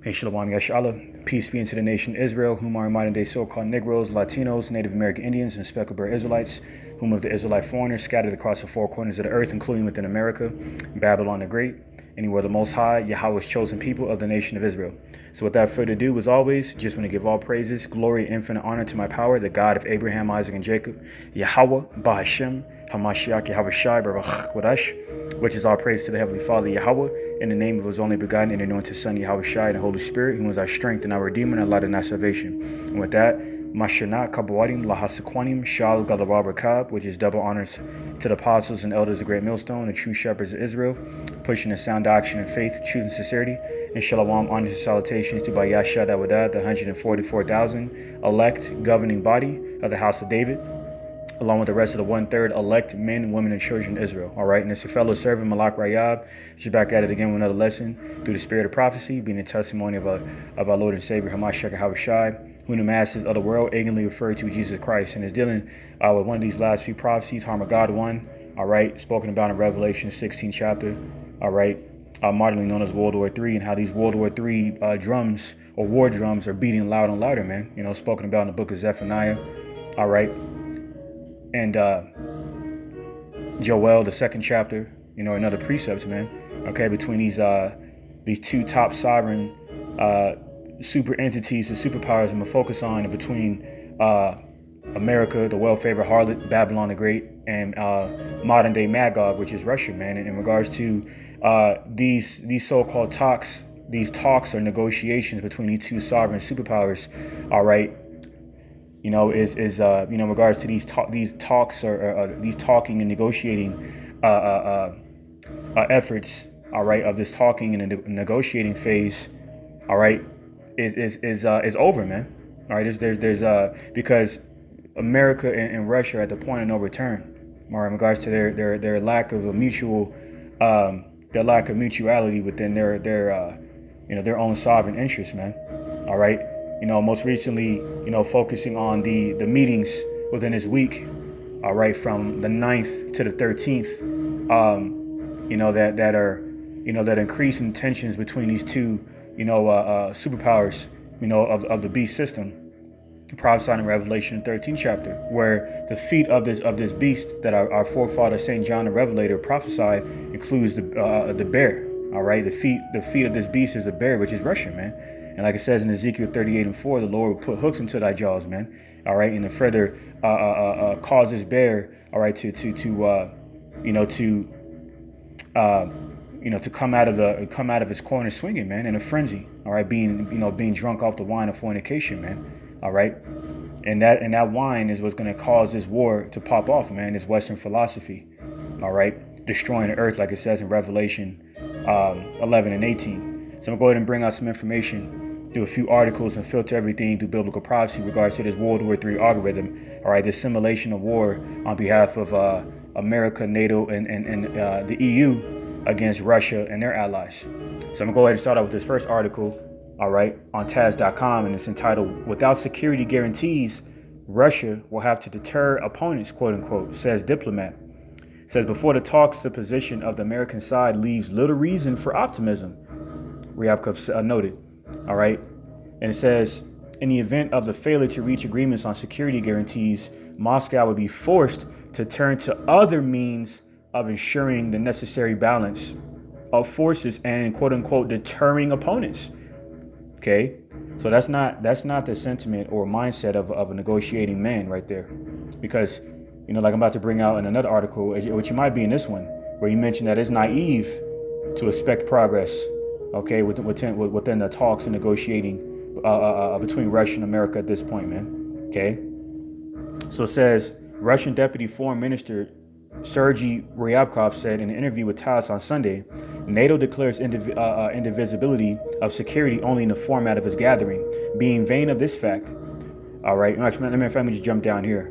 Hey, shalawam, yashala. Peace be unto the nation Israel, whom are modern day so-called negroes, Latinos, Native American Indians, and speckled bear Israelites, whom of the Israelite foreigners scattered across the four corners of the earth, including within America, Babylon the Great, anywhere the Most High, Yahawah's chosen people of the nation of Israel. So without further ado, as always, just want to give all praises, glory, and infinite honor to my power, the God of Abraham, Isaac, and Jacob, YAHAWAH BAHASHAM YAHAWASHI, barak which is all praise to the Heavenly Father, Yahawah, in the name of his only begotten and anointed Son, Yahawashi, and the Holy Spirit, who is our strength and our Redeemer and our light and our salvation. And with that, Mashana Kabawadim Lahasakwanim Shal Galawabrakab, which is double honors to the apostles and elders of the great millstone, the true shepherds of Israel, pushing a sound doctrine and faith, choosing sincerity, and shalawam, honors and salutations to Bayashad Awadad, the 144,000 elect governing body of the house of David, along with the rest of the 1/3 elect men, women, and children of Israel. All right, and it's your fellow servant, Malak Rayab. She's back at it again with another lesson through the spirit of prophecy, being a testimony of our Lord and Savior, Hamashiach Yahawashi, who in the masses of the world ignorantly referred to Jesus Christ, and is dealing with one of these last few prophecies, Armageddon, all right, spoken about in Revelation 16 chapter, all right, modernly known as World War III, and how these World War III drums or war drums are beating louder and louder, man. You know, spoken about in the book of Zephaniah, all right. And Joel, the 2nd chapter, you know, another precepts, man. Okay, between these two top sovereign super entities, the superpowers I'm gonna focus on, and between America, the well-favored harlot, Babylon the Great, and modern day Magog, which is Russia, man. And in regards to these so-called talks, these talks or negotiations between these two sovereign superpowers, all right. You know, is you know, in regards to these talks or these talking and negotiating efforts, all right, of this talking and negotiating phase, all right, is over, man. All right, there's because America and Russia are at the point of no return, all right, in regards to their lack of a mutual their lack of mutuality within their you know, their own sovereign interests, man. All right. You know, most recently, you know, focusing on the meetings within this week, all right, from the 9th to the 13th, you know, that are, you know, that increasing tensions between these two, you know, superpowers, you know, of the beast system, prophesied in Revelation 13 chapter, where the feet of this beast that our forefather Saint John the Revelator prophesied includes the bear, all right, the feet of this beast is a bear, which is Russia, man. And like it says in Ezekiel 38:4, the Lord will put hooks into thy jaws, man. All right, and then further cause this bear, all right, to come out of his corner swinging, man, in a frenzy. All right, being drunk off the wine of fornication, man. All right, and that wine is what's going to cause this war to pop off, man. This Western philosophy, all right, destroying the earth, like it says in Revelation 11 and 18. So I'm gonna go ahead and bring out some information, do a few articles, and filter everything through biblical prophecy in regards to this World War III algorithm. All right, this simulation of war on behalf of America, NATO, and the EU against Russia and their allies. So I'm gonna go ahead and start out with this first article, all right, on Taz.com, and it's entitled, "Without security guarantees, Russia will have to deter opponents," quote unquote, says diplomat. It says, before the talks, the position of the American side leaves little reason for optimism, Ryabkov noted. All right. And it says, in the event of the failure to reach agreements on security guarantees, Moscow would be forced to turn to other means of ensuring the necessary balance of forces and, quote unquote, deterring opponents. OK, so that's not the sentiment or mindset of a negotiating man right there, because, you know, like I'm about to bring out in another article, which you might be in this one, where you mentioned that it's naive to expect progress, okay, within the talks and negotiating between Russia and America at this point, man. Okay, so it says Russian Deputy Foreign Minister Sergei Ryabkov said in an interview with TASS on Sunday, NATO declares indivisibility of security only in the format of its gathering, being vain of this fact. All right, let me just jump down here.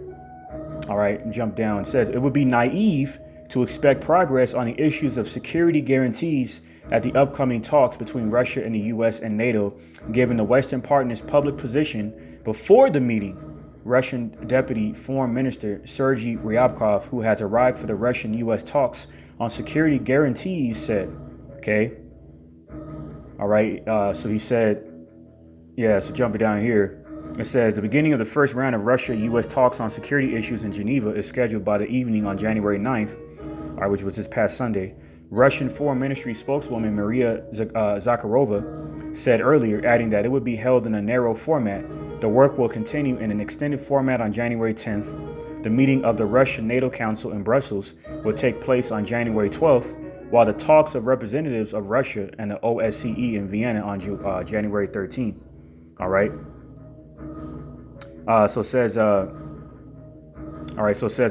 All right, jump down. It says it would be naive to expect progress on the issues of security guarantees at the upcoming talks between Russia and the U.S. and NATO, given the Western partners' public position before the meeting. Russian Deputy Foreign Minister Sergei Ryabkov, who has arrived for the Russian-U.S. talks on security guarantees, said, okay, All right. So he said, yeah, so jumping down here, it says the beginning of the first round of Russia-U.S. talks on security issues in Geneva is scheduled by the evening on January 9th, which was this past Sunday. Russian Foreign Ministry spokeswoman Maria Zakharova said earlier, adding that it would be held in a narrow format. The work will continue in an extended format on January 10th. The meeting of the Russian NATO Council in Brussels will take place on January 12th, while the talks of representatives of Russia and the OSCE in Vienna on January 13th. All right. So it says the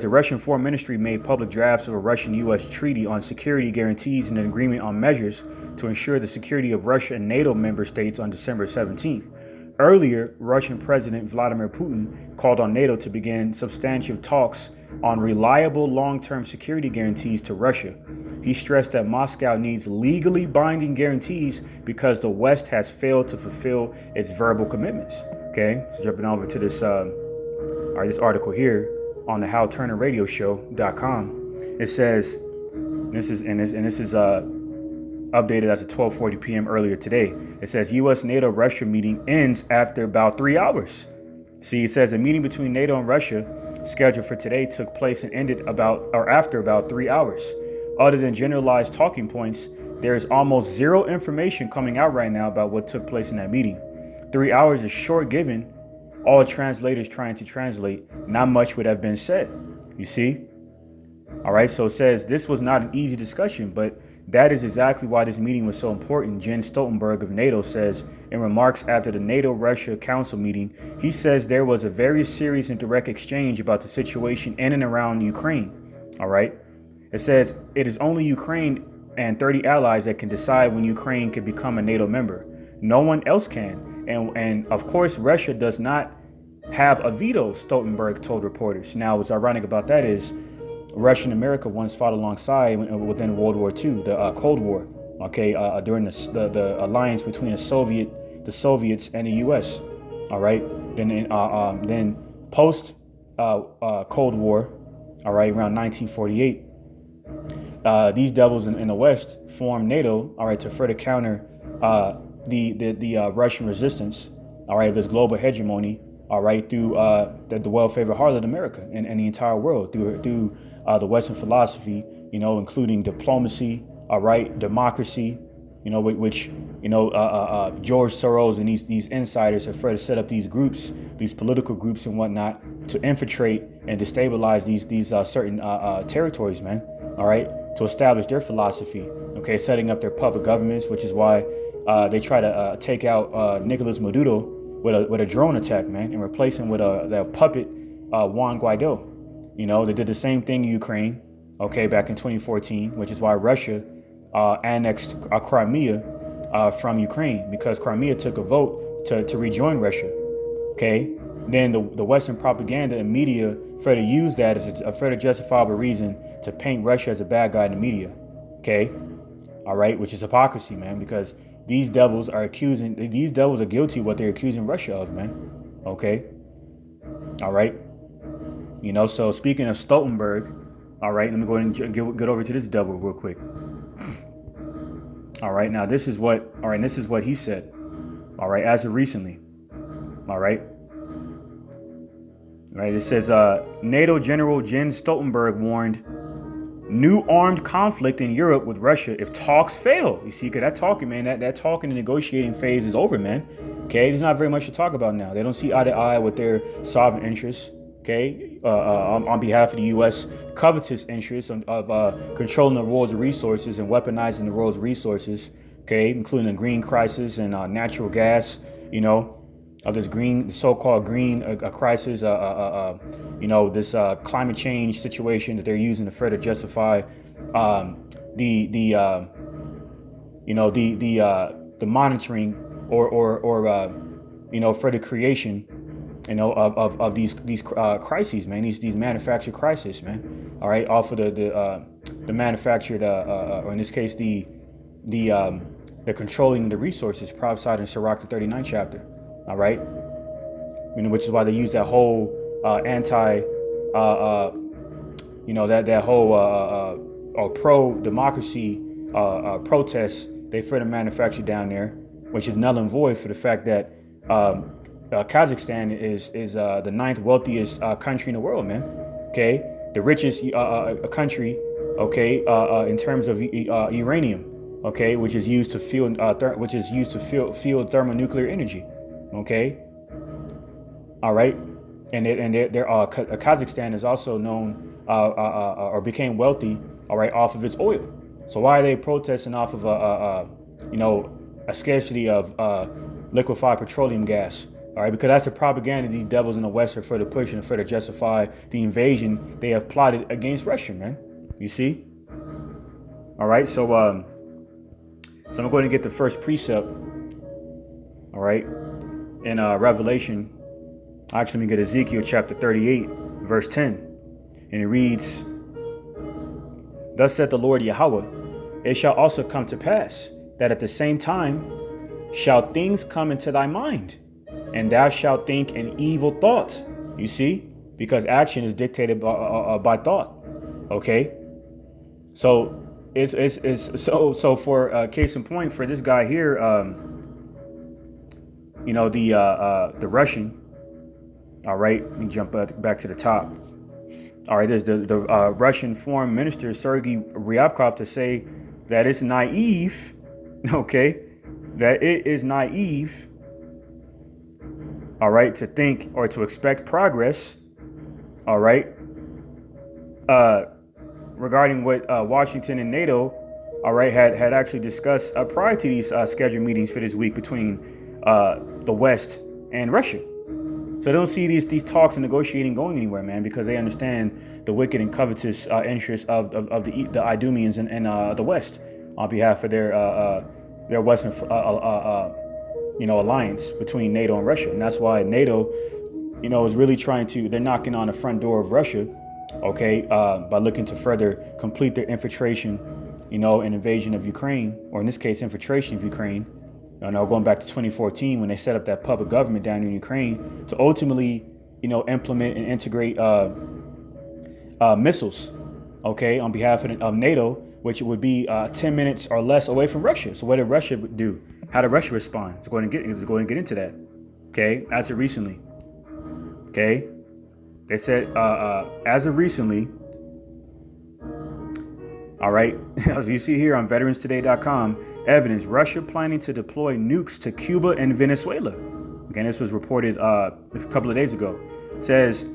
Russian Foreign Ministry made public drafts of a Russian-U.S. treaty on security guarantees and an agreement on measures to ensure the security of Russia and NATO member states on December 17th. Earlier, Russian President Vladimir Putin called on NATO to begin substantive talks on reliable long-term security guarantees to Russia. He stressed that Moscow needs legally binding guarantees because the West has failed to fulfill its verbal commitments. Okay, so jumping over to this this article here on the HowTurnerRadioShow.com. It says this is updated as of 12:40 p.m. earlier today. It says U.S. NATO-Russia meeting ends after about 3 hours. See, it says a meeting between NATO and Russia scheduled for today took place and ended after about 3 hours. Other than generalized talking points, there is almost zero information coming out right now about what took place in that meeting. 3 hours is short given all translators trying to translate. Not much would have been said. You see? All right, so it says this was not an easy discussion, but that is exactly why this meeting was so important. Jens Stoltenberg of NATO says in remarks after the NATO-Russia Council meeting, he says there was a very serious and direct exchange about the situation in and around Ukraine. All right. It says it is only Ukraine and 30 allies that can decide when Ukraine can become a NATO member. No one else can. And of course, Russia does not have a veto, Stoltenberg told reporters. Now, what's ironic about that is Russia and America once fought alongside within World War II, the Cold War, okay, during the alliance between the Soviets and the U.S. All right, then post Cold War, all right, around 1948, these devils in the West formed NATO, all right, to further counter the Russian resistance, all right, this global hegemony, all right, through the well-favored harlot America and the entire world through the Western philosophy, you know, including diplomacy, all right, democracy, you know, which George Soros and these insiders have further set up these groups, these political groups and whatnot, to infiltrate and destabilize these certain territories, man. All right, to establish their philosophy. Okay, setting up their puppet governments, which is why they try to take out Nicolas Maduro with a drone attack, man, and replace him with their puppet Juan Guaido. You know, they did the same thing in Ukraine, okay, back in 2014, which is why Russia annexed Crimea from Ukraine, because Crimea took a vote to rejoin Russia, okay? Then the Western propaganda and media further used that as a further justifiable reason to paint Russia as a bad guy in the media, okay? All right, which is hypocrisy, man, because these devils are guilty of what they're accusing Russia of, man, okay? All right. You know, so speaking of Stoltenberg, all right, let me go ahead and get over to this devil real quick. All right, now this is what he said. All right, as of recently. All right. All right, it says NATO General Jens Stoltenberg warned new armed conflict in Europe with Russia if talks fail. You see, because that talking, man, that talking and negotiating phase is over, man. Okay, there's not very much to talk about now. They don't see eye to eye with their sovereign interests. Okay, on behalf of the U.S. covetous interests of controlling the world's resources and weaponizing the world's resources, okay, including the green crisis and natural gas, you know, of this the so-called green crisis, this climate change situation that they're using to further justify the monitoring or further creation, you know, of these crises, man, these manufactured crises, man. All right, off of the manufactured, or in this case, the controlling the resources prophesied in Sirach the 39th chapter. All right, which is why they use that whole pro-democracy protest they further manufacture down there, which is null and void for the fact that Kazakhstan is the ninth wealthiest country in the world, man. Okay, the richest country, okay, in terms of uranium, okay, which is used to fuel fuel thermonuclear energy, okay. All right, and Kazakhstan is also known or became wealthy, all right, off of its oil. So why are they protesting off of a scarcity of liquefied petroleum gas? All right, because that's the propaganda these devils in the West are further pushing and further justify the invasion they have plotted against Russia, man. You see? All right, so I'm going to get the first precept, all right, in Revelation. Actually, let me get Ezekiel chapter 38, verse 10. And it reads, "Thus saith the Lord Yahawah, it shall also come to pass that at the same time shall things come into thy mind, and thou shalt think an evil thought." You see? Because action is dictated by thought. Okay? So so for case in point, for this guy here, the Russian. All right, let me jump back to the top. All right, there's the Russian foreign minister, Sergei Ryabkov, to say that it's naive, okay, that it is naive, all right, to think or to expect progress, all right, regarding what Washington and NATO, all right, had actually discussed prior to these scheduled meetings for this week between the West and Russia. So they don't see these talks and negotiating going anywhere, man, because they understand the wicked and covetous interests of the Idumeans and the West on behalf of their Western alliance between NATO and Russia. And that's why NATO, is really they're knocking on the front door of Russia, okay, by looking to further complete their infiltration, and invasion of Ukraine, or in this case, infiltration of Ukraine. Going back to 2014 when they set up that puppet government down in Ukraine to ultimately, implement and integrate missiles, okay, on behalf of NATO, which would be 10 minutes or less away from Russia. So what did Russia do? How did Russia respond? Let's go ahead and get into that. Okay, as of recently. Okay, they said as of recently. All right, as you see here on veteranstoday.com, evidence, Russia planning to deploy nukes to Cuba and Venezuela. Again, this was reported a couple of days ago. It says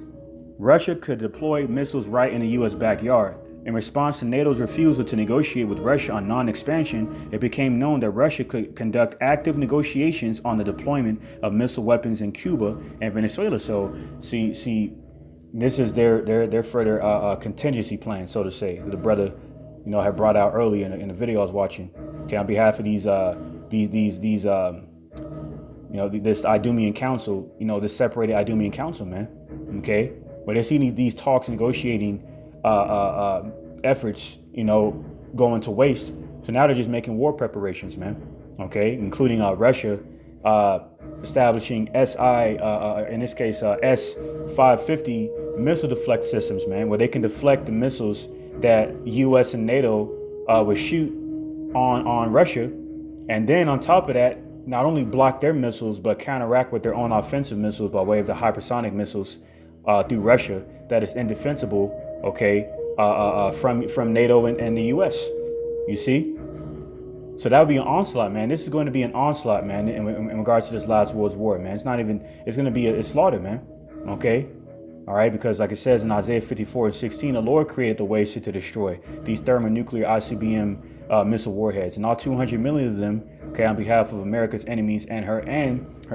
Russia could deploy missiles right in the U.S. backyard. In response to NATO's refusal to negotiate with Russia on non-expansion, it became known that Russia could conduct active negotiations on the deployment of missile weapons in Cuba and Venezuela. So, see, this is their further contingency plan, so to say. The brother, had brought out earlier in the video I was watching. Okay, on behalf of this Idumean council, this separated Idumean council, man. Okay, but they see these talks, negotiating efforts, going to waste. So now they're just making war preparations, man. Okay, including Russia establishing in this case, S-550 missile deflect systems, man, where they can deflect the missiles that U.S. and NATO would shoot on Russia, and then on top of that, not only block their missiles but counteract with their own offensive missiles by way of the hypersonic missiles through Russia that is indefensible, okay, from NATO and the U.S. You see, so that would be an onslaught, man. This is going to be an onslaught, man, in regards to this last world's war, man. It's going to be a slaughter, man. Okay. All right, because like it says in Isaiah 54:16, the Lord created the waste to destroy these thermonuclear ICBM missile warheads, and all 200 million of them, okay, on behalf of America's enemies and her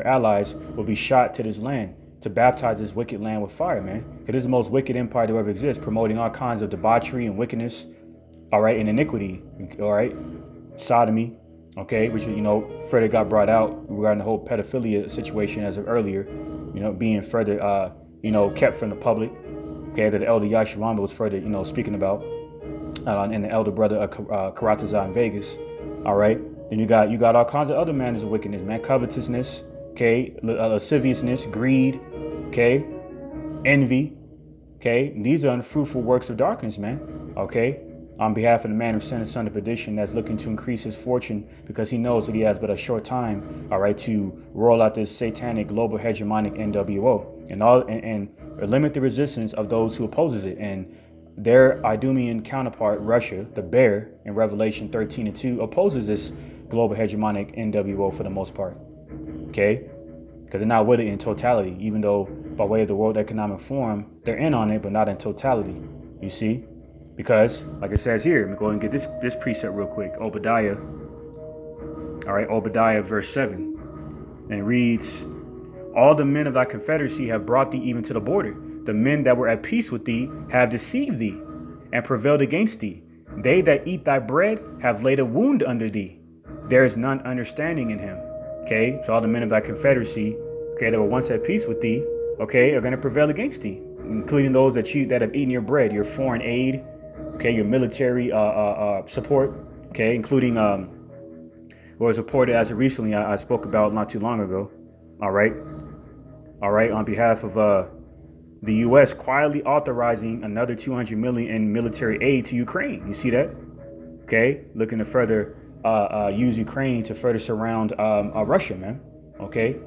allies, will be shot to this land to baptize this wicked land with fire, man. It is the most wicked empire to ever exist, promoting all kinds of debauchery and wickedness, all right, and iniquity, all right, sodomy, okay, which further got brought out regarding the whole pedophilia situation as of earlier, being further kept from the public, okay, that the elder Yashiramba was further, speaking about, and the elder brother Karatazar in Vegas, all right. Then you got all kinds of other manners of wickedness, man, covetousness, okay, lasciviousness, greed, okay, envy, okay. These are unfruitful works of darkness, man, okay. on behalf of the man who sent his son to perdition, that's looking to increase his fortune because he knows that he has but a short time, all right, to roll out this satanic global hegemonic NWO and limit the resistance of those who opposes it. And their Idumean counterpart, Russia, the bear in Revelation 13:2, opposes this global hegemonic NWO for the most part, okay? Because they're not with it in totality, even though by way of the World Economic Forum, they're in on it, but not in totality, you see? Because, like it says here, let me go and get this precept real quick. Obadiah, all right, Obadiah verse 7, and reads, all the men of thy confederacy have brought thee even to the border. The men that were at peace with thee have deceived thee and prevailed against thee. They that eat thy bread have laid a wound under thee. There is none understanding in him. Okay, so all the men of thy confederacy, okay, that were once at peace with thee, okay, are going to prevail against thee, including those that have eaten your bread, your foreign aid, okay, your military support, okay, including what was reported as of recently I spoke about not too long ago. All right, on behalf of the U.S. quietly authorizing another $200 million in military aid to Ukraine. You see that? Okay, looking to further use Ukraine to further surround Russia, man. Okay,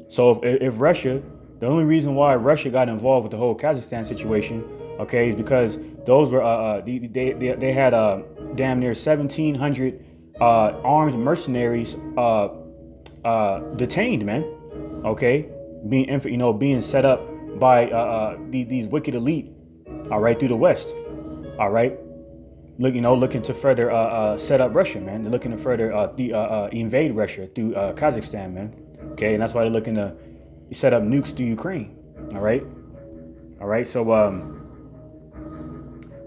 so if Russia, the only reason why Russia got involved with the whole Kazakhstan situation, okay, is because those were they had damn near 1,700 armed mercenaries detained, man. Okay, being set up by these wicked elite, all right, through the West, all right, looking to further set up Russia, man. They're looking to further invade Russia through Kazakhstan, man. Okay, and that's why they're looking to set up nukes through Ukraine. All right. So we're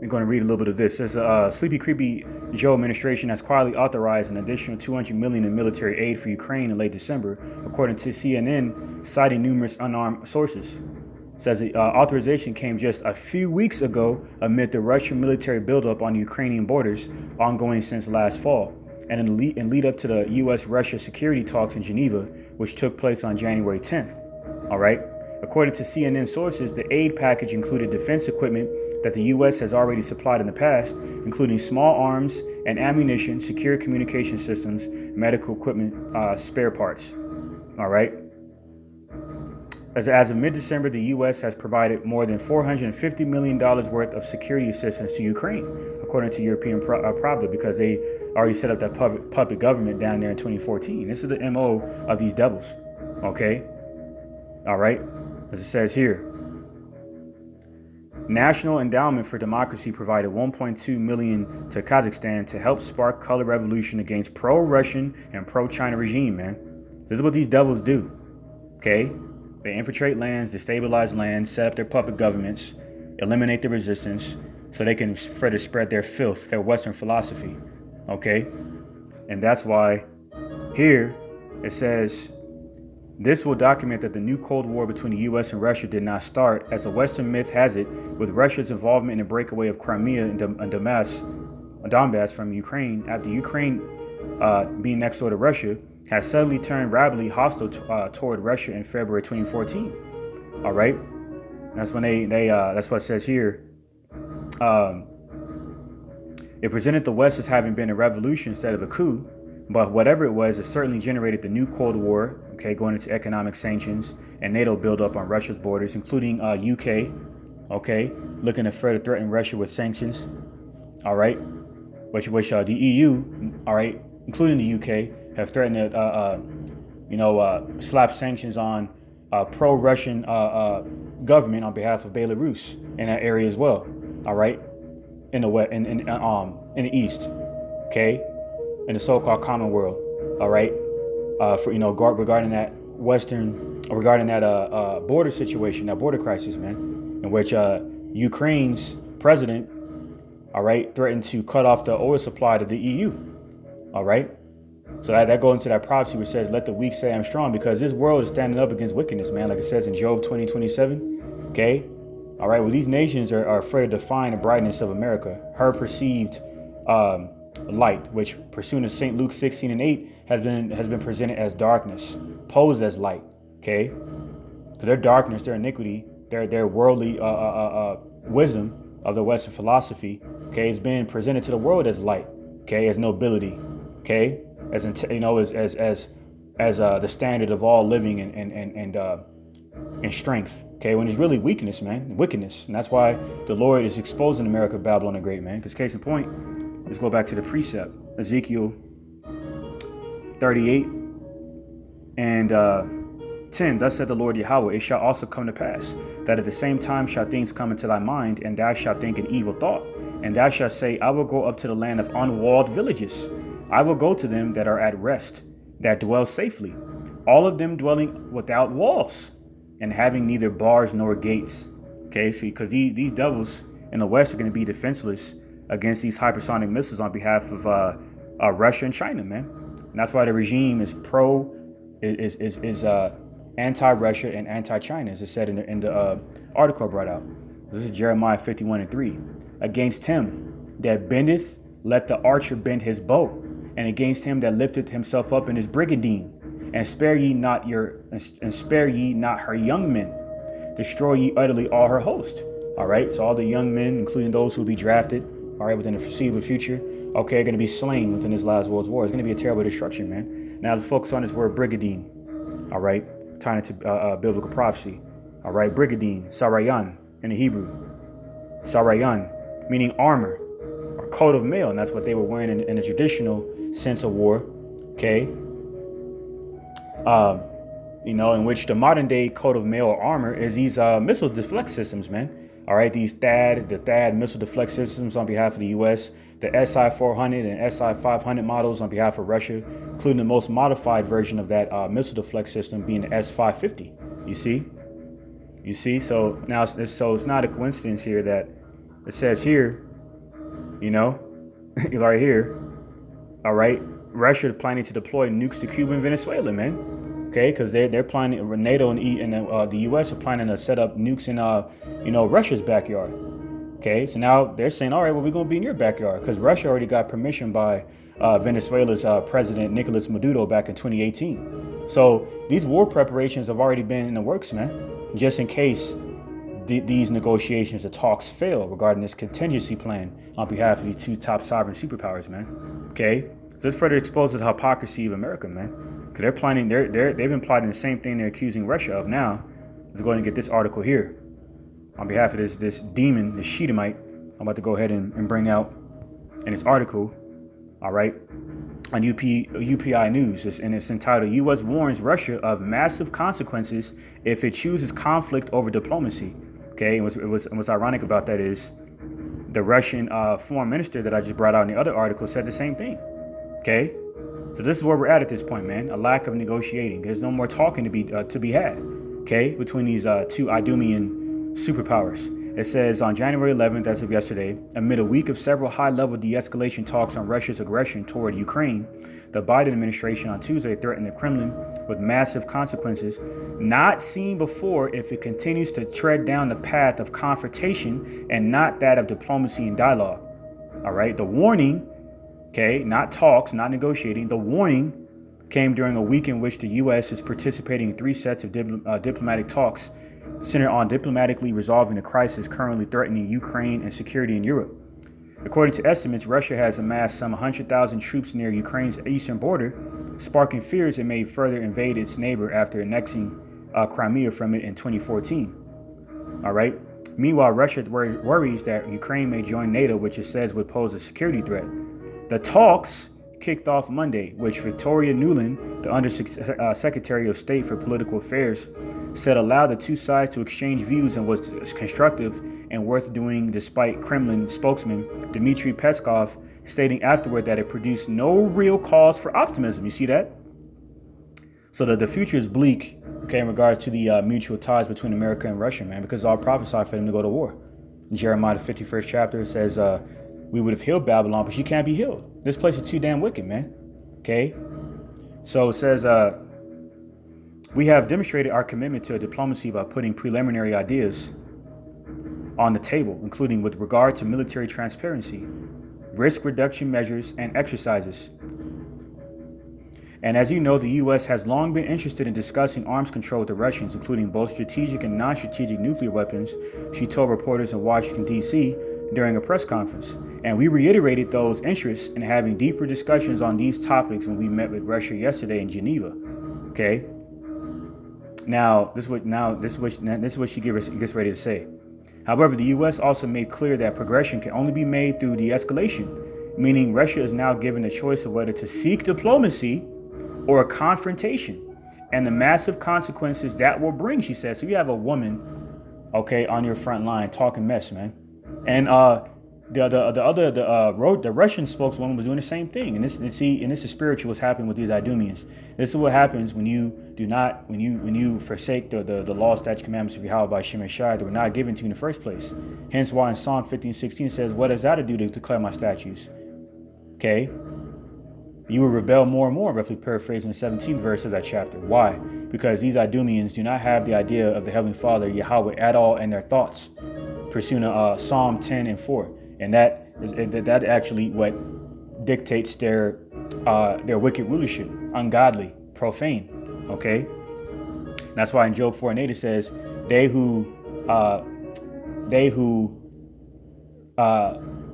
going to read a little bit of this. It says, Sleepy Creepy Joe administration has quietly authorized an additional $200 million in military aid for Ukraine in late December, according to CNN, citing numerous unarmed sources. It says the authorization came just a few weeks ago amid the Russian military buildup on the Ukrainian borders, ongoing since last fall, and in lead up to the U.S.-Russia security talks in Geneva, which took place on January 10th. All right. According to CNN sources, the aid package included defense equipment that the U.S. has already supplied in the past, including small arms and ammunition, secure communication systems, medical equipment, spare parts. All right. As of mid-December, the U.S. has provided more than $450 million worth of security assistance to Ukraine, according to European Pravda, because they already set up that puppet government down there in 2014. This is the MO of these devils. Okay. All right. As it says here, National Endowment for Democracy provided $1.2 million to Kazakhstan to help spark color revolution against pro-Russian and pro-China regime, man. This is what these devils do. Okay. They infiltrate lands, destabilize lands, set up their puppet governments, eliminate the resistance so they can further spread their filth, their Western philosophy. Okay. And that's why here it says, this will document that the new Cold War between the U.S. and Russia did not start, as the Western myth has it, with Russia's involvement in the breakaway of Crimea and Donbass from Ukraine, after Ukraine being next door to Russia, has suddenly turned rabidly hostile toward Russia in February 2014. All right, that's when that's what it says here. It presented the West as having been a revolution instead of a coup. But whatever it was, it certainly generated the new Cold War, okay, going into economic sanctions and NATO buildup on Russia's borders, including UK, okay, looking to further threaten Russia with sanctions, all right, which the EU, all right, including the UK, have threatened to, slap sanctions on pro-Russian government on behalf of Belarus in that area as well, all right, in the East, okay. In the so-called common world, all right, regarding that border situation, that border crisis, man, in which Ukraine's president, all right, threatened to cut off the oil supply to the EU, all right. So that goes into that prophecy which says, "Let the weak say I'm strong," because this world is standing up against wickedness, man, like it says in Job 20:27. Okay, all right. Well, these nations are afraid to define the brightness of America, her perceived light, which pursuant to St. Luke 16:8 has been presented as darkness, posed as light. Okay, so their darkness, their iniquity, their worldly wisdom, of the Western philosophy, okay, is being presented to the world as light, okay, as nobility, okay, as the standard of all living and strength, okay, when it's really weakness, man, wickedness. And that's why the Lord is exposing America, Babylon the Great, man. Because case in point, let's go back to the precept, Ezekiel 38 and 10. Thus said the Lord Yahweh, it shall also come to pass that at the same time shall things come into thy mind, and thou shalt think an evil thought, and thou shalt say, I will go up to the land of unwalled villages. I will go to them that are at rest, that dwell safely, all of them dwelling without walls, and having neither bars nor gates. Okay, see, because these devils in the West are going to be defenseless against these hypersonic missiles on behalf of Russia and China, man. And that's why the regime is anti-Russia and anti-China, as it said in the article I brought out. This is Jeremiah 51 and 3. Against him that bendeth, let the archer bend his bow, and against him that lifteth himself up in his brigandine, and spare ye not her young men, destroy ye utterly all her host. All right, so all the young men, including those who will be drafted, all right, within the foreseeable future, okay, are going to be slain within this last world's war. It's going to be a terrible destruction, man. Now let's focus on this word brigandine, all right, tying it to biblical prophecy. All right, brigandine, sarayan in the Hebrew, sarayan, meaning armor or coat of mail, and that's what they were wearing in the traditional sense of war, okay. In which the modern day coat of mail or armor is these missile deflect systems, man. All right, these THAAD missile deflect systems on behalf of the U.S., the SI-400 and SI-500 models on behalf of Russia, including the most modified version of that missile deflect system being the S-550. You see. So now, it's not a coincidence here that it says here, right here, all right, Russia is planning to deploy nukes to Cuba and Venezuela, man. Okay, because they're planning, NATO and the U.S. are planning to set up nukes in Russia's backyard. Okay, so now they're saying, all right, well, we're gonna be in your backyard because Russia already got permission by Venezuela's President Nicolas Maduro back in 2018. So these war preparations have already been in the works, man, just in case these negotiations or talks fail regarding this contingency plan on behalf of these two top sovereign superpowers, man. Okay, so this further exposes the hypocrisy of America, man. Because they're planning, they've been plotting the same thing they're accusing Russia of now. Let's go ahead and get this article here on behalf of this demon, this Shedemite. I'm about to go ahead and bring out in this article, all right, on UPI News, and it's entitled, U.S. warns Russia of massive consequences if it chooses conflict over diplomacy. Okay, and what's ironic about that is the Russian foreign minister that I just brought out in the other article said the same thing. Okay. So this is where we're at this point, man. A lack of negotiating. There's no more talking to be had, okay, between these two Idumean superpowers. It says on January 11th, as of yesterday, amid a week of several high-level de-escalation talks on Russia's aggression toward Ukraine, the Biden administration on Tuesday threatened the Kremlin with massive consequences not seen before if it continues to tread down the path of confrontation and not that of diplomacy and dialogue. All right, the warning, okay, not talks, not negotiating. The warning came during a week in which the U.S. is participating in 3 sets of diplomatic talks centered on diplomatically resolving the crisis currently threatening Ukraine and security in Europe. According to estimates, Russia has amassed some 100,000 troops near Ukraine's eastern border, sparking fears it may further invade its neighbor after annexing Crimea from it in 2014. All right. Meanwhile, Russia worries that Ukraine may join NATO, which it says would pose a security threat. The talks kicked off Monday, which Victoria Nuland, the Undersecretary of State for Political Affairs, said allowed the two sides to exchange views and was constructive and worth doing, despite Kremlin spokesman Dmitry Peskov stating afterward that it produced no real cause for optimism. You see that? So the future is bleak, okay, in regards to the mutual ties between America and Russia, man, because it's all prophesied for them to go to war. In Jeremiah, the 51st chapter, says, we would have healed Babylon, but she can't be healed. This place is too damn wicked, man. Okay? So it says, we have demonstrated our commitment to diplomacy by putting preliminary ideas on the table, including with regard to military transparency, risk reduction measures, and exercises. And as you know, the U.S. has long been interested in discussing arms control with the Russians, including both strategic and non-strategic nuclear weapons, she told reporters in Washington, D.C., during a press conference. And we reiterated those interests in having deeper discussions on these topics when we met with Russia yesterday in Geneva. Okay. Now, this is what she gets ready to say. However, the U.S. also made clear that progression can only be made through de-escalation, meaning Russia is now given the choice of whether to seek diplomacy or a confrontation, and the massive consequences that will bring, she said. So you have a woman, okay, on your front line talking mess, man. And the Russian spokeswoman was doing the same thing. And this is spiritual what's happening with these Idumeans. This is what happens when you forsake the law, statutes, commandments of YAHAWAH BAHASHAM YAHAWASHI that were not given to you in the first place. Hence why in Psalm 15:16 says, what does that do to declare my statutes? Okay. You will rebel more and more, roughly paraphrasing the 17th verse of that chapter. Why? Because these Idumeans do not have the idea of the Heavenly Father, Yahweh, at all in their thoughts. Pursuing Psalm 10:4. And that actually what dictates their wicked rulership, ungodly, profane. Okay? That's why in Job 4:8 it says, they who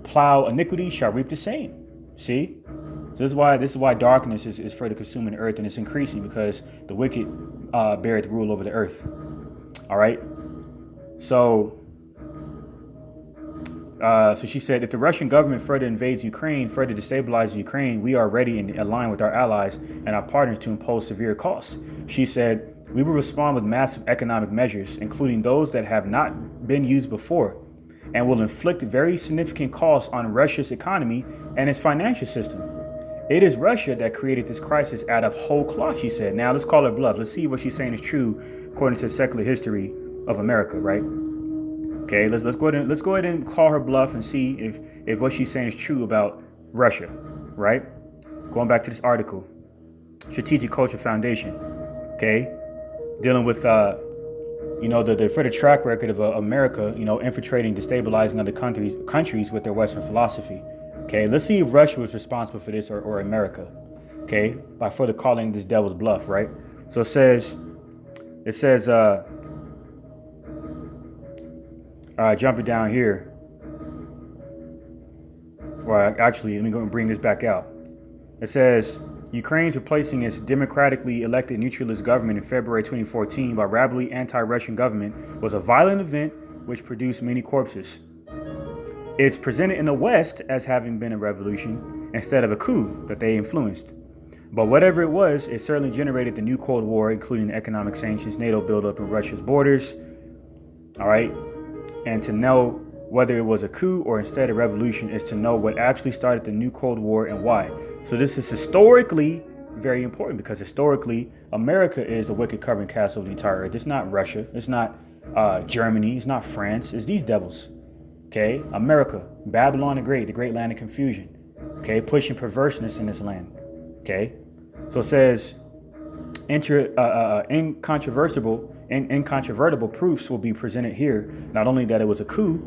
plow iniquity shall reap the same. See? So this is why darkness is further consuming the earth, and it's increasing because the wicked beareth rule over the earth. All right. So she said, if the Russian government further invades Ukraine, further destabilizes Ukraine, we are ready and aligned with our allies and our partners to impose severe costs. She said, we will respond with massive economic measures, including those that have not been used before, and will inflict very significant costs on Russia's economy and its financial system. It is Russia that created this crisis out of whole cloth, she said. Now let's call her bluff. Let's see what she's saying is true according to the secular history of America, right? Okay, let's go ahead and call her bluff and see if what she's saying is true about Russia, right? Going back to this article, Strategic Culture Foundation, okay, dealing with the further track record of America, infiltrating, destabilizing other countries with their Western philosophy. Okay, let's see if Russia was responsible for this or America. Okay, by further calling this devil's bluff, right? So it says, jumping down here. Well, actually, let me go and bring this back out. It says, Ukraine's replacing its democratically elected neutralist government in February 2014 by rabidly anti-Russian government was a violent event which produced many corpses. It's presented in the West as having been a revolution instead of a coup that they influenced. But whatever it was, it certainly generated the new Cold War, including economic sanctions, NATO buildup in Russia's borders. All right. And to know whether it was a coup or instead a revolution is to know what actually started the new Cold War and why. So this is historically very important because historically, America is a wicked covering cast over the entire earth. It's not Russia. It's not Germany. It's not France. It's these devils. Okay, America, Babylon the Great land of confusion. Okay, pushing perverseness in this land. Okay, so it says, incontrovertible proofs will be presented here. Not only that it was a coup,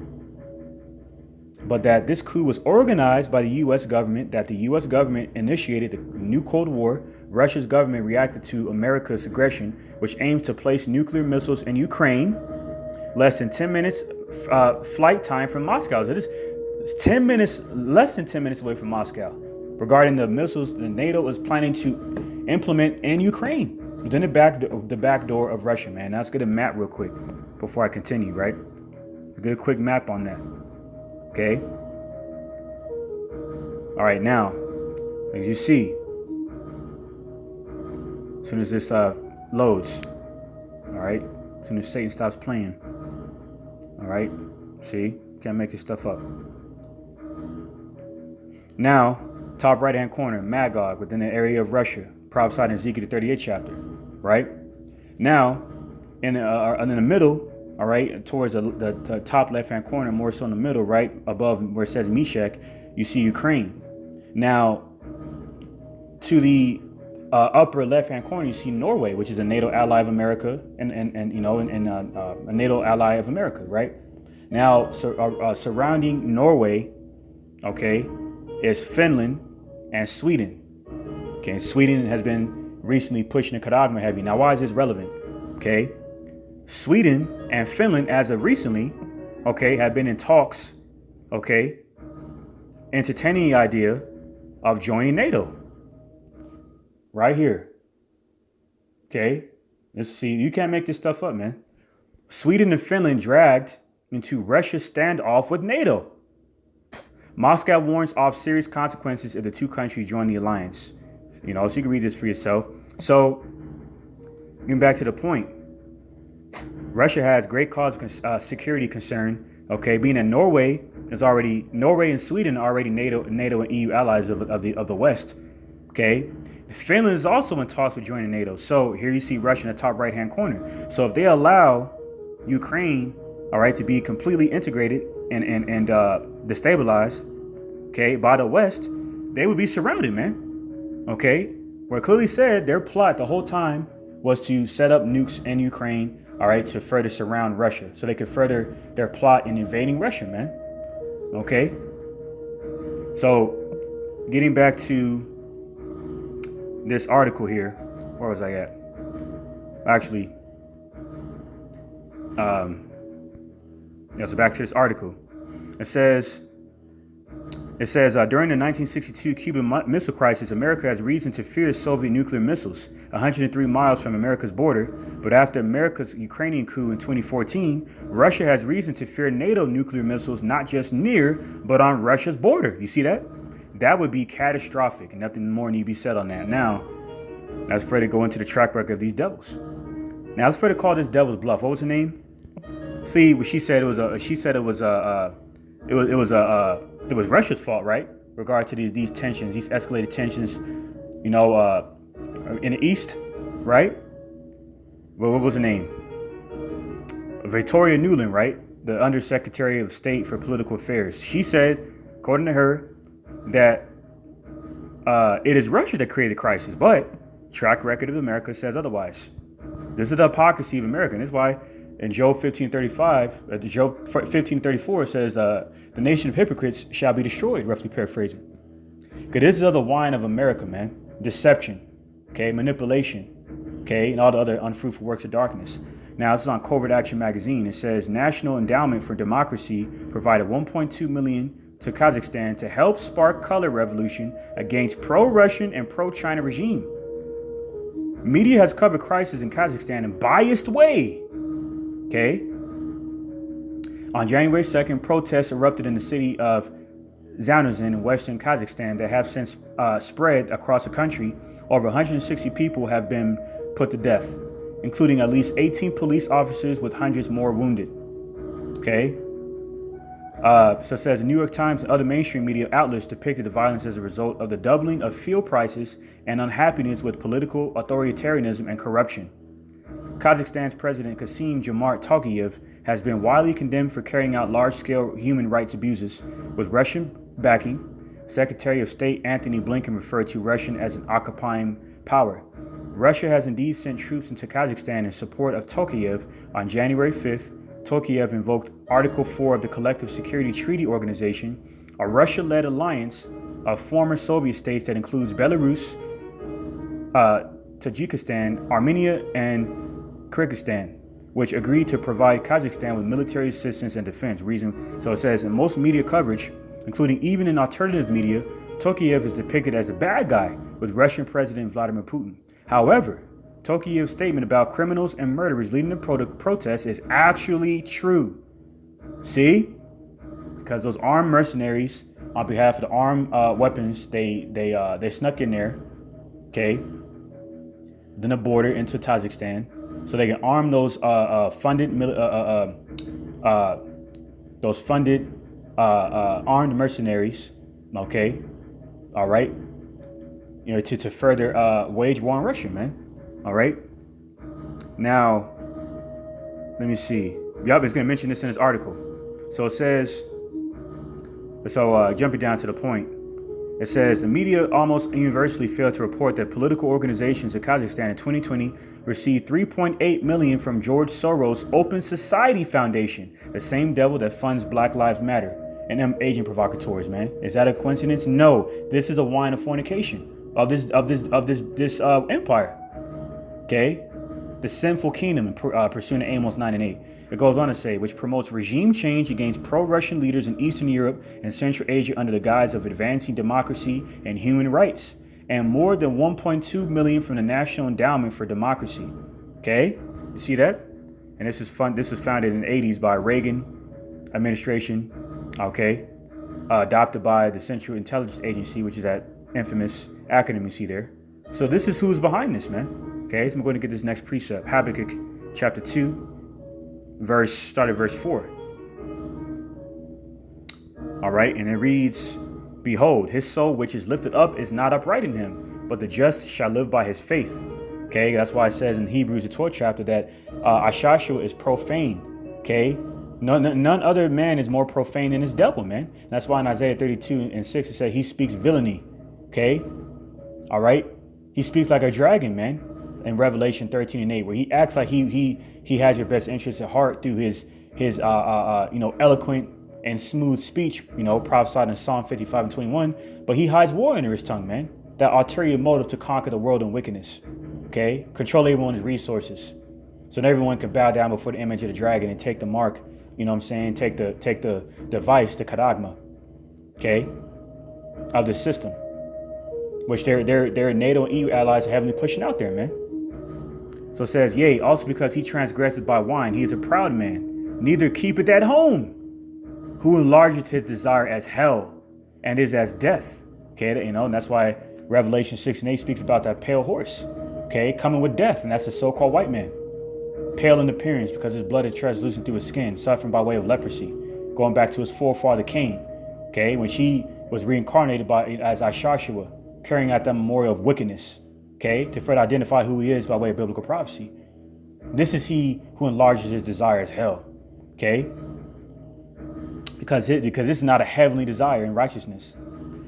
but that this coup was organized by the U.S. government, that the U.S. government initiated the new Cold War. Russia's government reacted to America's aggression, which aims to place nuclear missiles in Ukraine, less than 10 minutes flight time from Moscow. So it is less than 10 minutes away from Moscow. Regarding the missiles the NATO is planning to implement in Ukraine. Then the back door of Russia, man. Now let's get a map real quick before I continue, right? Let's get a quick map on that. Okay. All right, now, as you see, as soon as this loads, all right, as soon as Satan stops playing, all right, see, can't make this stuff up. Now, top right-hand corner, Magog, within the area of Russia, prophesied in Ezekiel 38 chapter, right? Now, in the middle, all right, towards the top left-hand corner, more so in the middle, right, above where it says Meshach, you see Ukraine. Now, to the upper left-hand corner, you see Norway, which is a NATO ally of America, and a NATO ally of America, right? Now, surrounding Norway, okay, is Finland and Sweden. Okay, Sweden has been recently pushing the Charagma heavy. Now, why is this relevant? Okay, Sweden and Finland, as of recently, okay, have been in talks, okay, entertaining the idea of joining NATO. Right here. Okay, let's see. You can't make this stuff up, man. Sweden and Finland dragged into Russia's standoff with NATO. Moscow warns off serious consequences if the two countries join the alliance. You know, so you can read this for yourself. So, getting back to the point, Russia has great cause of security concern. Okay, being that Norway and Sweden are already NATO and EU allies of the West. Okay, Finland is also in talks with joining NATO. So here you see Russia in the top right hand corner. So if they allow Ukraine, all right, to be completely integrated and destabilized, okay, by the West, they would be surrounded, man. Okay, where it clearly said their plot the whole time was to set up nukes in Ukraine, all right, to further surround Russia, so they could further their plot in invading Russia, man. Okay, so getting back to this article here, where was I at? Actually, so back to this article. It says during the 1962 Cuban Missile Crisis, America has reason to fear Soviet nuclear missiles 103 miles from America's border. But after America's Ukrainian coup in 2014, Russia has reason to fear NATO nuclear missiles not just near, but on Russia's border. You see that? That would be catastrophic, and nothing more need to be said on that. Now, let's further go into the track record of these devils. Now, let's further call this devil's bluff. What was her name? See, what she said it was Russia's fault, right? Regard to these tensions, these escalated tensions, you know, in the East, right? Well, what was her name? Victoria Nuland, right? The Undersecretary of State for Political Affairs. She said, according to her, that it is Russia that created the crisis, but track record of America says otherwise. This is the hypocrisy of America. And this is why in Job 15:35, Job 15:34 says, the nation of hypocrites shall be destroyed, roughly paraphrasing. Because this is the wine of America, man. Deception, okay, manipulation, okay, and all the other unfruitful works of darkness. Now, this is on Covert Action Magazine. It says, National Endowment for Democracy provided $1.2 million to Kazakhstan to help spark color revolution against pro-Russian and pro-China regime. Media has covered crisis in Kazakhstan in biased way. Okay. On January 2nd, protests erupted in the city of Zanuzin in western Kazakhstan that have since spread across the country. Over 160 people have been put to death, including at least 18 police officers with hundreds more wounded. Okay. So it says the New York Times and other mainstream media outlets depicted the violence as a result of the doubling of fuel prices and unhappiness with political authoritarianism and corruption. Kazakhstan's president Kassym-Jomart Tokayev has been widely condemned for carrying out large-scale human rights abuses with Russian backing. Secretary of State Antony Blinken referred to Russia as an occupying power. Russia has indeed sent troops into Kazakhstan in support of Tokayev. On January 5th, Tokayev invoked Article 4 of the Collective Security Treaty Organization, a Russia-led alliance of former Soviet states that includes Belarus, Tajikistan, Armenia, and Kyrgyzstan, which agreed to provide Kazakhstan with military assistance and defense. So it says in most media coverage, including even in alternative media, Tokayev is depicted as a bad guy with Russian President Vladimir Putin. However, Tokayev's statement about criminals and murderers leading to protests is actually true. See? Because those armed mercenaries, on behalf of the armed weapons, they snuck in there, okay, then the border into Tajikistan, so they can arm those funded armed mercenaries, okay, all right, you know, to further wage war on Russia, man. All right. Now, let me see. Yup, it's going to mention this in this article. So it says, jumping down to the point, it says the media almost universally failed to report that political organizations in Kazakhstan in 2020 received $3.8 million from George Soros' Open Society Foundation, the same devil that funds Black Lives Matter and them agent provocateurs, man. Is that a coincidence? No. This is a wine of fornication of this empire. Okay, the sinful kingdom, pursuing Amos 9 and 8. It goes on to say, which promotes regime change against pro-Russian leaders in Eastern Europe and Central Asia under the guise of advancing democracy and human rights, and more than 1.2 million from the National Endowment for Democracy. Okay, you see that? And this is fun. This was founded in the 80s by Reagan administration. Okay, adopted by the Central Intelligence Agency, which is that infamous acronym you see there. So this is who's behind this, man. Okay, so I'm going to get this next precept. Habakkuk chapter 2, start at verse 4. All right, and it reads, behold, his soul which is lifted up is not upright in him, but the just shall live by his faith. Okay, that's why it says in Hebrews, the 12th chapter, that Ashashua is profane. Okay, none other man is more profane than this devil, man. And that's why in Isaiah 32 and 6 it said he speaks villainy. Okay, all right, he speaks like a dragon, man. In Revelation 13 and 8, where he acts like he has your best interests at heart through his eloquent and smooth speech, prophesied in Psalm 55 and 21, but he hides war under his tongue, man. That ulterior motive to conquer the world in wickedness. Okay, control everyone's resources, so that everyone can bow down before the image of the dragon and take the mark. You know what I'm saying? Take the device, the charagma, okay, of the system, which their NATO and EU allies are heavily pushing out there, man. So it says, yea, also because he transgressed by wine, he is a proud man, neither keepeth at home, who enlargeth his desire as hell, and is as death. Okay, and that's why Revelation 6 and 8 speaks about that pale horse, okay, coming with death, and that's the so-called white man. Pale in appearance because his blood is translucent through his skin, suffering by way of leprosy, going back to his forefather Cain, okay, when she was reincarnated as Ashashua, carrying out that memorial of wickedness. Okay, to further identify who he is by way of biblical prophecy. This is he who enlarges his desire as hell. Okay, because this is not a heavenly desire in righteousness.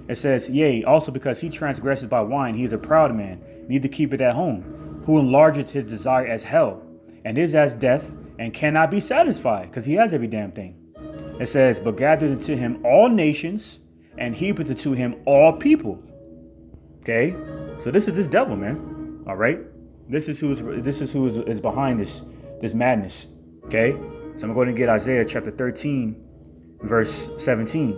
It says, yea, also because he transgresses by wine, he is a proud man, neither keepeth at home, who enlargeth his desire as hell, and is as death, and cannot be satisfied, because he has every damn thing. It says, but gathered unto him all nations, and heapeth unto him all people. Okay, so this is this devil, man. All right, this is who is behind this madness. Okay, so I'm going to get Isaiah chapter 13, verse 17,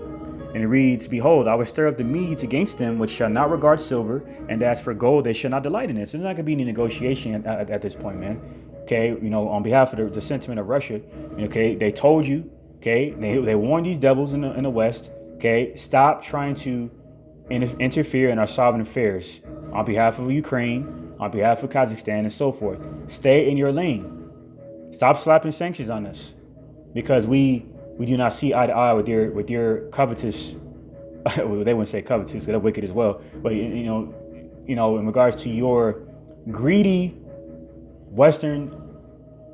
and it reads, behold, I will stir up the Medes against them, which shall not regard silver, and as for gold, they shall not delight in it. So there's not going to be any negotiation at this point, man. Okay, on behalf of the sentiment of Russia, okay, they told you, okay, they warned these devils in the West, okay, stop trying to interfere in our sovereign affairs on behalf of Ukraine, on behalf of Kazakhstan, and so forth. Stay in your lane. Stop slapping sanctions on us, because we do not see eye to eye with your covetous. Well, they wouldn't say covetous, because they're wicked as well. But in regards to your greedy Western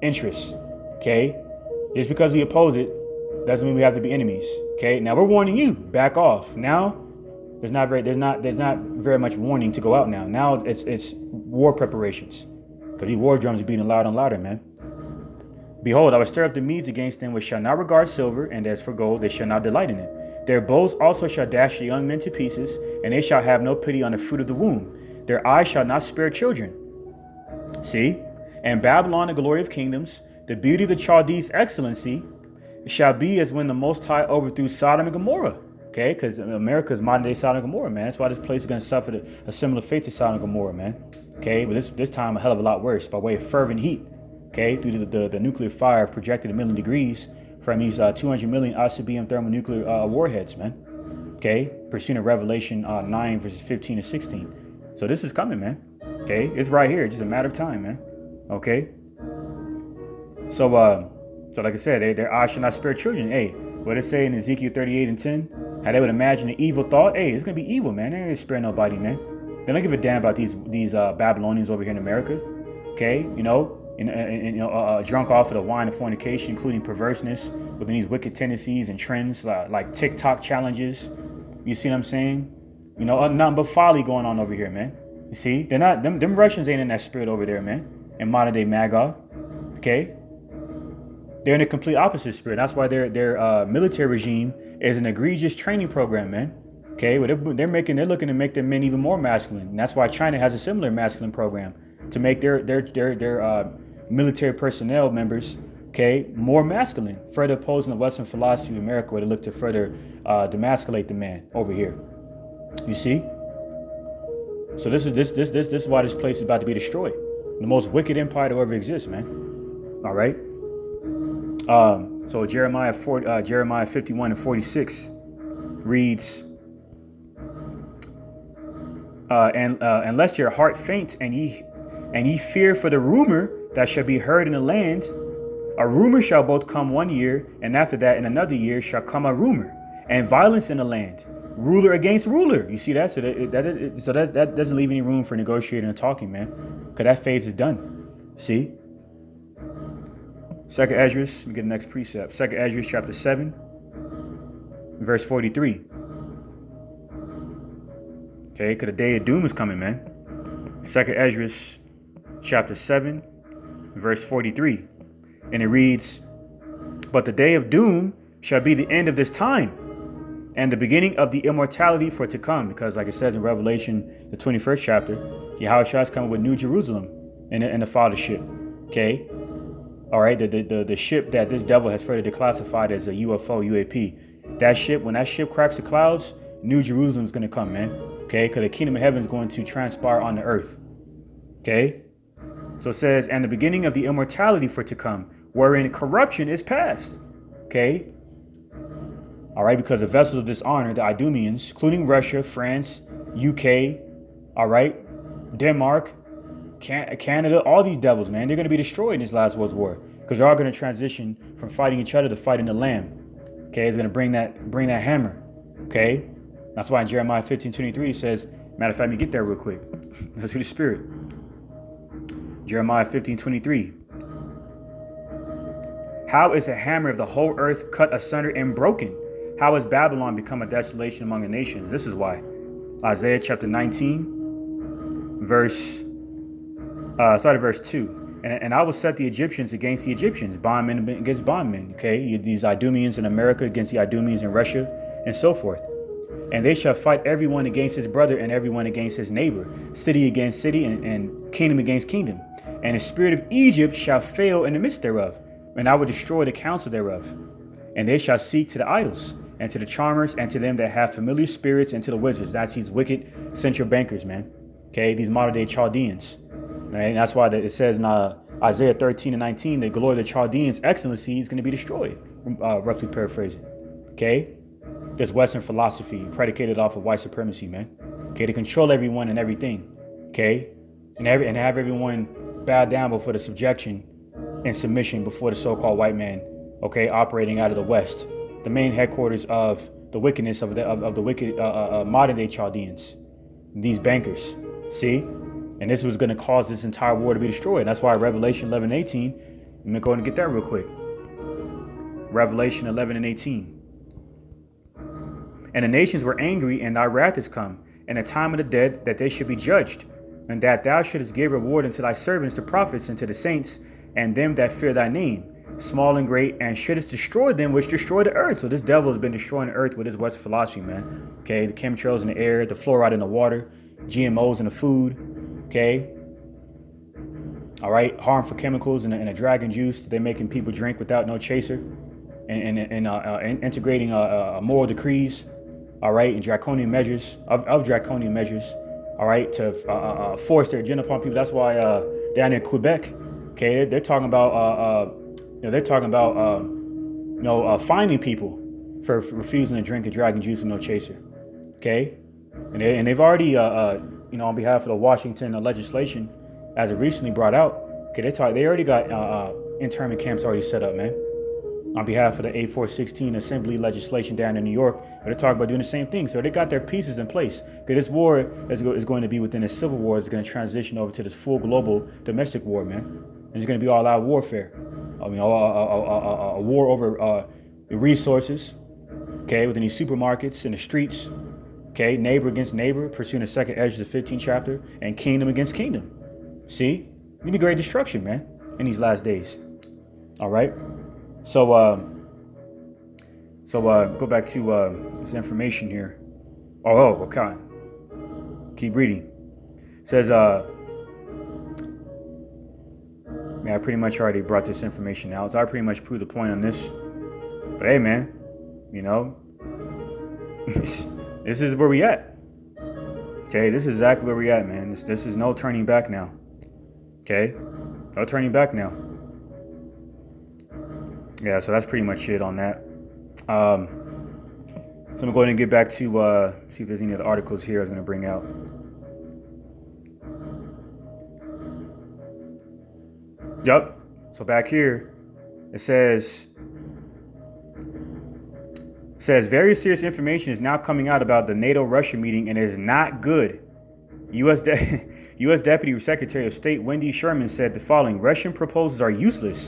interests. Okay, just because we oppose it doesn't mean we have to be enemies. Okay, now we're warning you, back off. Now there's not very much warning to go out now. Now it's war preparations, because these war drums are beating louder and louder, man. Behold, I will stir up the Medes against them, which shall not regard silver, and as for gold, they shall not delight in it. Their bows also shall dash the young men to pieces, and they shall have no pity on the fruit of the womb. Their eyes shall not spare children. See, and Babylon, the glory of kingdoms, the beauty of the Chaldees' excellency, shall be as when the Most High overthrew Sodom and Gomorrah. Okay, because America is modern day Sodom and Gomorrah, man. That's why this place is going to suffer a similar fate to Sodom and Gomorrah, man. Okay, but this time a hell of a lot worse by way of fervent heat. Okay, through the nuclear fire projected a million degrees from these 200 million ICBM thermonuclear warheads, man. Okay, pursuant to Revelation 9 verses 15 and 16. So this is coming, man. Okay, it's right here, just a matter of time, man. Okay. So like I said, their eyes shall not spare children. Hey, what it say in Ezekiel 38 and 10? How they would imagine an evil thought. Hey, it's gonna be evil, man. They ain't gonna spare nobody, man. They don't give a damn about these Babylonians over here in America. Okay, drunk off of the wine of fornication, including perverseness within these wicked tendencies and trends like TikTok challenges. You see what I'm saying? Nothing but folly going on over here, man. You see, they're not them Russians ain't in that spirit over there, man. In modern day Magog, okay, they're in a complete opposite spirit. That's why their military regime is an egregious training program, man. Okay, but they're looking to make their men even more masculine, and that's why China has a similar masculine program to make their military personnel members, okay, more masculine, further opposing the Western philosophy of America, where they look to further demasculate the man over here. You see? So this is why this place is about to be destroyed. The most wicked empire to ever exist, man. All right. So Jeremiah 51 and 46 reads, unless your heart faint and ye fear for the rumor that shall be heard in the land, a rumor shall both come 1 year, and after that in another year shall come a rumor, and violence in the land, ruler against ruler. You see that? So that doesn't leave any room for negotiating and talking, man, because that phase is done. See? Second Esdras, we get the next precept. Second Esdras chapter 7, verse 43. Okay, because the day of doom is coming, man. Second Esdras chapter 7, verse 43. And it reads, but the day of doom shall be the end of this time, and the beginning of the immortality for to come. Because like it says in Revelation, the 21st chapter, Yahawashi is coming with New Jerusalem and the fathership. Okay. All right. The ship that this devil has further declassified as a UFO, UAP. That ship, when that ship cracks the clouds, New Jerusalem is going to come, man. Okay. Because the kingdom of heaven is going to transpire on the earth. Okay. So it says, and the beginning of the immortality for to come, wherein corruption is past. Okay. All right, because the vessels of dishonor, the Idumeans, including Russia, France, UK, all right, Denmark, Canada, all these devils, man, they're going to be destroyed in this last World War, because they're all going to transition from fighting each other to fighting the Lamb. Okay, it's going to bring that hammer. Okay, that's why in Jeremiah 15:23 it says, matter of fact, let me get there real quick. Let's read the Spirit. Jeremiah 15:23. How is the hammer of the whole earth cut asunder and broken? How has Babylon become a desolation among the nations? This is why. Isaiah chapter 19, start at verse 2. And I will set the Egyptians against the Egyptians, bondmen against bondmen. Okay, these Idumeans in America against the Idumeans in Russia, and so forth. And they shall fight everyone against his brother and everyone against his neighbor, city against city, and kingdom against kingdom. And the spirit of Egypt shall fail in the midst thereof, and I will destroy the counsel thereof. And they shall seek to the idols, and to the charmers, and to them that have familiar spirits, and to the wizards. That's these wicked central bankers, man. Okay, these modern day Chaldeans. Right? And that's why it says in Isaiah 13:19, the glory of the Chaldeans' excellency is going to be destroyed. Roughly paraphrasing. Okay, this Western philosophy predicated off of white supremacy, man. Okay, to control everyone and everything. Okay, and have everyone bow down before the subjection and submission before the so-called white man. Okay, operating out of the West, the main headquarters of the wickedness of the wicked modern day Chaldeans, these bankers. See, and this was going to cause this entire war to be destroyed. That's why Revelation 11:18. Let me go ahead and get that real quick. Revelation 11:18. And the nations were angry, and thy wrath is come, and the time of the dead, that they should be judged, and that thou shouldest give reward unto thy servants, the prophets, and to the saints, and them that fear thy name, small and great, and shouldest destroy them which destroy the earth. So this devil has been destroying the earth with his Western philosophy, man. Okay, the chemtrails in the air, the fluoride in the water, GMOs in the food. Okay. All right, harmful chemicals in the dragon juice that they're making people drink without no chaser, and integrating moral decrees. All right, and draconian measures of draconian measures. All right, to force their agenda upon people. That's why down in Quebec, okay, they're talking about finding people for refusing to drink the dragon juice with no chaser. Okay, and they've already on behalf of the Washington legislation, as it recently brought out. Okay, they already got internment camps already set up, man. On behalf of the A416 Assembly legislation down in New York, they're talking about doing the same thing. So they got their pieces in place. Okay, this war is going to be within a civil war. It's going to transition over to this full global domestic war, man. And it's going to be all out warfare. I mean, a war over resources. Okay, within these supermarkets, in the streets. Okay, neighbor against neighbor, pursuing the second edge of the 15th chapter, and kingdom against kingdom. See, it'll be great destruction, man, in these last days. All right. So go back to this information here. Okay. Keep reading. It says, Yeah, I pretty much already brought this information out. So I pretty much proved the point on this. But hey, man, you know, this is where we at. Okay, this is exactly where we at, man. This is no turning back now. Okay, no turning back now. Yeah, so that's pretty much it on that. So I'm gonna go ahead and get back to see if there's any other articles here I was gonna bring out. Yep. So back here, it says very serious information is now coming out about the NATO-Russia meeting and is not good. U.S. Deputy Secretary of State Wendy Sherman said the following: Russian proposals are useless.